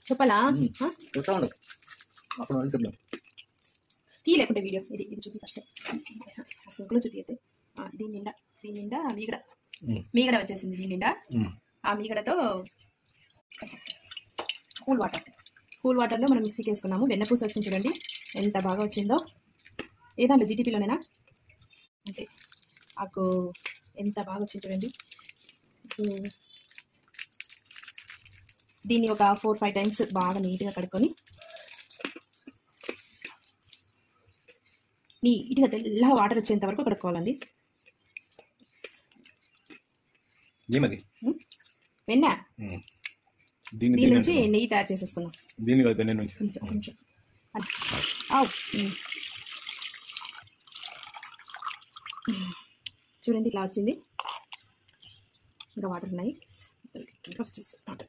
చెప్పాలా తీ లేకుంటే వీడియో ఇది ఇది చూపి ఫస్ట్ సింకులో చూపి అయితే దీని నిండా మీగడ వచ్చేసింది. దీని నిండా ఆ మీగడతో కూల్ వాటర్లో మనం మిక్సీకి వేసుకున్నాము. వెన్నపూస వచ్చింది చూడండి ఎంత బాగా వచ్చిందో. ఏదంటే జీటీపీలోనేనా అంటే నాకు ఎంత బాగా వచ్చింది చూడండి. దీన్ని ఒక 4-5 టైమ్స్ బాగా నీట్గా కడుక్కొని నీట్గా తెల్ల వాటర్ వచ్చేంత వరకు కడుక్కోవాలండి. వెన్న దీని నుంచి నెయ్యి తయారు చేసేసుకున్నాం. చూడండి ఇట్లా వచ్చింది. ఇంకా వాటర్ ఉన్నాయి వాటర్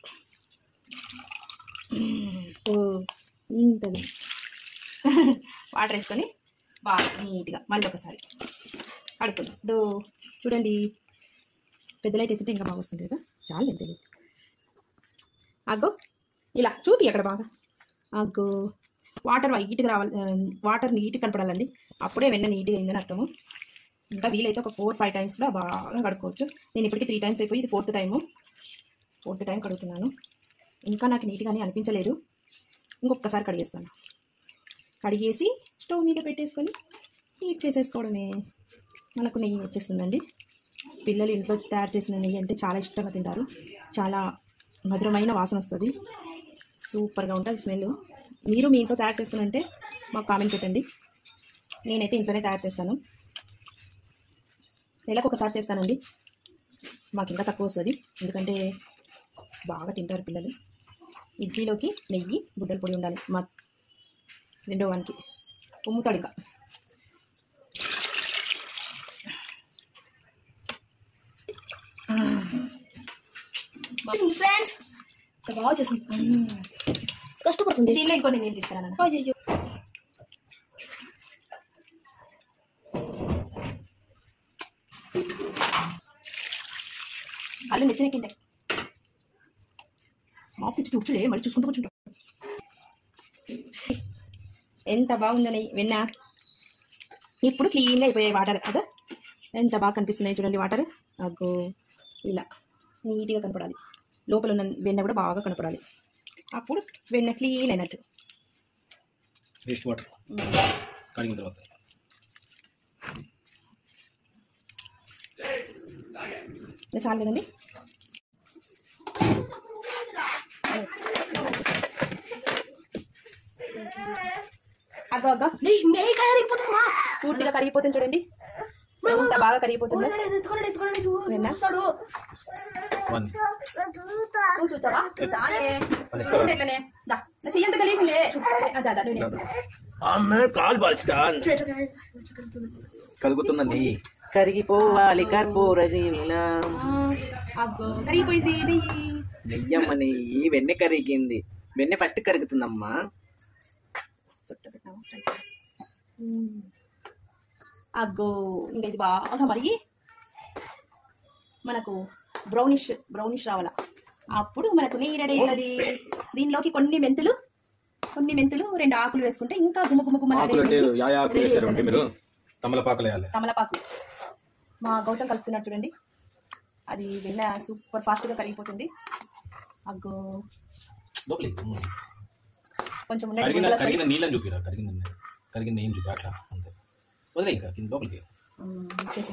ఇంతది వాటర్ వేసుకొని బాగా నీట్గా మళ్ళీ ఒకసారి కడుక్కుందాం. చూడండి పెద్ద లైట్ వేస్తుంటే ఇంకా బాగా వస్తుంది కదా. చాలా ఎంత అగ్గో ఇలా చూపి అక్కడ బాగా అగ్గో వాటర్ వైట్గా రావాలి. వాటర్ నీట్గా కనపడాలండి. అప్పుడే వెన్న నీట్గా అయిందని అర్థము. ఇంకా వీలైతే ఒక 4-5 టైమ్స్ కూడా బాగా కడుక్కోవచ్చు. నేను ఇప్పటికీ 3 టైమ్స్ అయిపోయి ఇది 4th టైం కడుగుతున్నాను. ఇంకా నాకు నీట్గానే అనిపించలేదు. ఇంకొకసారి కడిగేస్తాను. కడిగేసి స్టవ్ మీద పెట్టేసుకొని హీట్ చేసేసుకోవడమే. మనకు నెయ్యి వచ్చేస్తుందండి. పిల్లలు ఇంట్లో తయారు చేసిన నెయ్యి అంటే చాలా ఇష్టంగా తింటారు. చాలా మధురమైన వాసన వస్తుంది. సూపర్గా ఉంటుంది స్మెల్. మీరు మీ ఇంట్లో తయారు చేసుకుని మాకు కామెంట్ పెట్టండి. నేనైతే ఇంట్లోనే తయారు చేస్తాను. నెలకు ఒకసారి చేస్తానండి. మాకు ఇంకా తక్కువ వస్తుంది ఎందుకంటే బాగా తింటారు పిల్లలు. ఇడ్లీలోకి నెయ్యి గుడ్డల పొడి ఉండాలి. మా రెండో వానికి ఉమ్ముతాడు ఇంకా. ఫ్రెండ్స్ బాగా చేస్తుంది. కష్టపడుతుంది. దీనిలో ఇంకో నేను తీసుకురాను. అయ్యో కళ్ళు నెత్తినెక్కింటాయి. మాపు తెచ్చి కూర్చుడే మళ్ళీ చూసుకుంటూ కూర్చుంటాం. ఎంత బాగుందో నెయ్యి వెన్న. ఇప్పుడు క్లీన్గా అయిపోయాయి వాటర్ కదా. ఎంత బాగా కనిపిస్తున్నాయి చూడండి వాటర్. అగ్గో ఇలా నీట్గా కనపడాలి. లోపల ఉన్న వెన్న కూడా బాగా కనపడాలి. అప్పుడు వెన్న క్లీన్ అయినట్టు. వేస్ట్ వాటర్ కడిగిన తర్వాత చాలు కదండి. అగ్గో అగ్గో పూర్తిగా కరిగిపోతుంది చూడండి. ఎంత బాగా కరిగిపోతుందో. చెయ్యంత కలిసిందే కలుగుతుందండి. కరిగిపోవాలి కర్పూర అగ్గో కరిగిపోయింది నెయ్యమ్మ. నెయ్యి వెన్నె కరిగింది. వెన్నె ఫస్ట్ కరుగుతుందమ్మా. అగ్గో ఇంకా ఇది బాగా మరిగి మనకు బ్రౌనిష్ రావాల. అప్పుడు మనకు నెయ్యి రెడీ అవుతుంది. దీనిలోకి కొన్ని మెంతులు 2 ఆకులు వేసుకుంటే ఇంకా తమలపాకు మా గౌతమ్ కలుపుతున్నాడు చూడండి. అది వెన్న సూపర్ ఫాస్ట్గా కరిగిపోతుంది. అగ్గో కొంచెం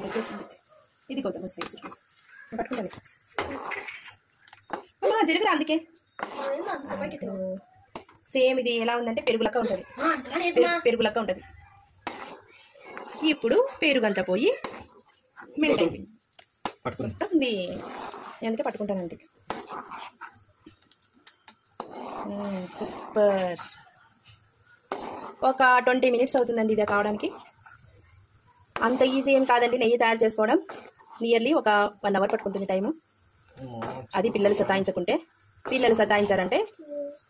వచ్చేసింది. ఇది గౌతమ్ సైజ్ పట్టుకుంటుంది. జరుగురా అందుకే సేమ్ ఇది ఎలా ఉందంటే పెరుగులక్క ఉంటుంది. ఇప్పుడు పెరుగంతా పోయి మెల్ట్ అయిపోయింది. అందుకే పట్టుకుంటానండి. సూపర్. ఒక 20 మినిట్స్ అవుతుందండి ఇది కావడానికి. అంత ఈజీ ఏం కాదండి నెయ్యి తయారు చేసుకోవడం. నియర్లీ ఒక 1 అవర్ పట్టుకుంటుంది టైము. అది పిల్లలు సతాయించకుంటే. పిల్లలు సతాయించారంటే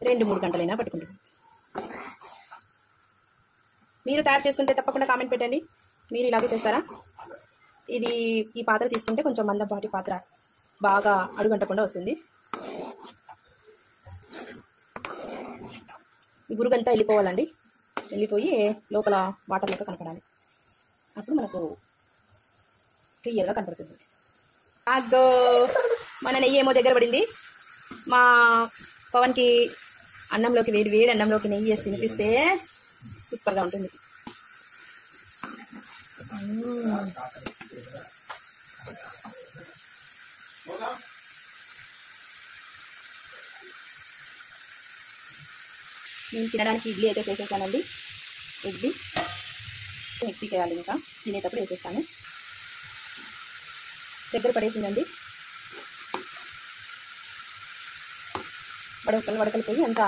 2-3 గంటలైనా పట్టుకుంటుంది. మీరు తయారు చేసుకుంటే తప్పకుండా కామెంట్ పెట్టండి. మీరు ఇలాగే చేస్తారా? ఈ పాత్ర తీసుకుంటే కొంచెం మందపాటి పాత్ర బాగా అడుగంటకుండా వస్తుంది. ఈ బురుగంతా వెళ్ళిపోవాలండి. వెళ్ళిపోయి లోపల వాటర్ లెక్క కనపడాలి. అప్పుడు మనకు క్లియర్గా కనపడుతుంది. అగ్గో మన నెయ్యి ఏమో దగ్గర పడింది. మా పవన్కి అన్నంలోకి వేడి అన్నంలోకి నెయ్యి వేసి తినిపిస్తే సూపర్గా ఉంటుంది. నేను తినడానికి ఇడ్లీ అయితే చేసేసానండి. ఇడ్లీ మిక్సీకి వేయాలి, ఇంకా తినేటప్పుడు వేసేస్తాను. దగ్గర పడేసిందండి. వడకలు పోయి అంతా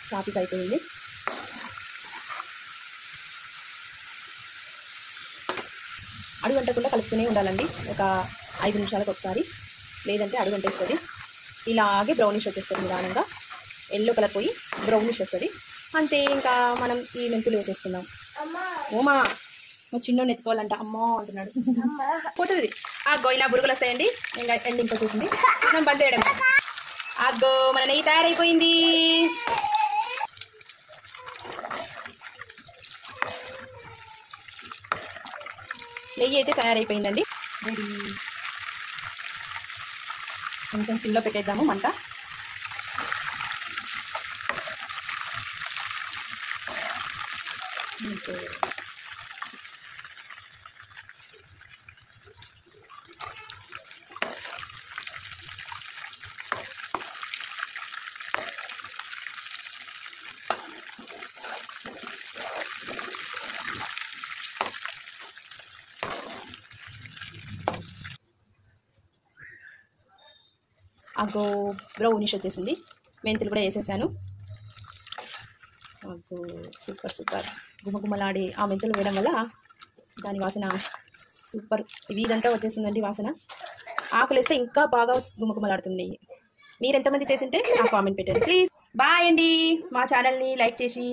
సాఫీగా అయిపోయింది. అడుగంటకుండా కలుపుతూనే ఉండాలండి. ఒక 5 నిమిషాలకు ఒకసారి, లేదంటే అడుగంటేస్తుంది. ఇలాగే బ్రౌనిష్ వచ్చేస్తుంది నిదానంగా. ఎల్లో కలర్ పోయి బ్రౌనిష్ వస్తుంది అంతే. ఇంకా మనం ఈ మెంతులు వేసేసుకుందాం. ఓమా మా చిన్నోడు ఎత్తుకోవాలంట, అమ్మో అంటున్నాడు. పోతుంది. అగ్గో ఇలా బురుగులు వస్తాయండి. ఇంకా ఎండింగ్ వచ్చేసింది, మనం బంద్ చేయడం. అగ్గో మన నెయ్యి తయారైపోయింది. నెయ్యి అయితే తయారైపోయిందండి. కొంచెం సిమ్లో పెట్టేద్దాము మంట. అగ్గో బ్రౌనిష్ వచ్చేసింది. మెంతులు కూడా వేసేసాను. అగ్గో సూపర్ సూపర్ గుమగుమలాడే ఆ మెంతులు వేయడం వల్ల దాని వాసన సూపర్. ఇదంతా వచ్చేసిందండి వాసన. ఆకులు వేస్తే ఇంకా బాగా గుమగుమలాడుతుంది. మీరు ఎంతమంది చేసింటే నాకు కామెంట్ పెట్టండి ప్లీజ్. బాయ్ అండి. మా ఛానల్ని లైక్ చేసి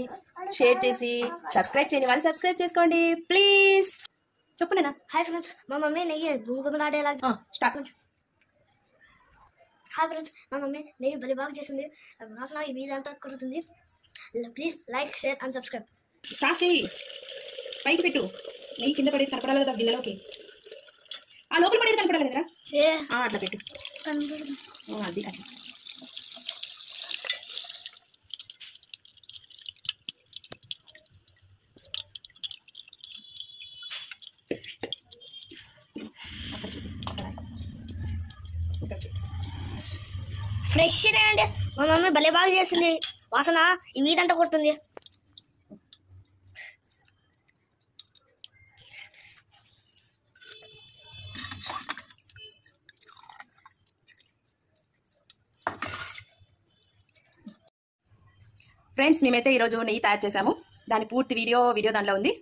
షేర్ చేసి సబ్స్క్రైబ్ చేయని వాళ్ళు సబ్స్క్రైబ్ చేసుకోండి ప్లీజ్. చెప్పు నేనా. హాయ్ ఫ్రెండ్స్, మా మమ్మీ నెయ్యి గుమగుమలాడేలా స్టార్ట్. హాయ్ ఫ్రెండ్స్, మా మమ్మీ నెయ్యి భలే బాగా చేసింది. వాసన ఈ వీడియో కుదురుతుంది. Please like, share and subscribe. Start చేయి. పైకి పెట్టు. నెయ్యి కింద పడేది కనపడాలి కదా గిన్నెలోకి. ఆ లోపల పడేది కనపడాలి కదరా. అట్లా పెట్టు. అది అట్లా. ఫ్రెష్ అండి. మా మమ్మీ భలే బాగా చేసింది. వాసన ఈ వీధంతా కొడుతుంది. ఫ్రెండ్స్ మేమైతే ఈరోజు నెయ్యి తయారు చేసాము. దాని పూర్తి వీడియో దానిలో ఉంది.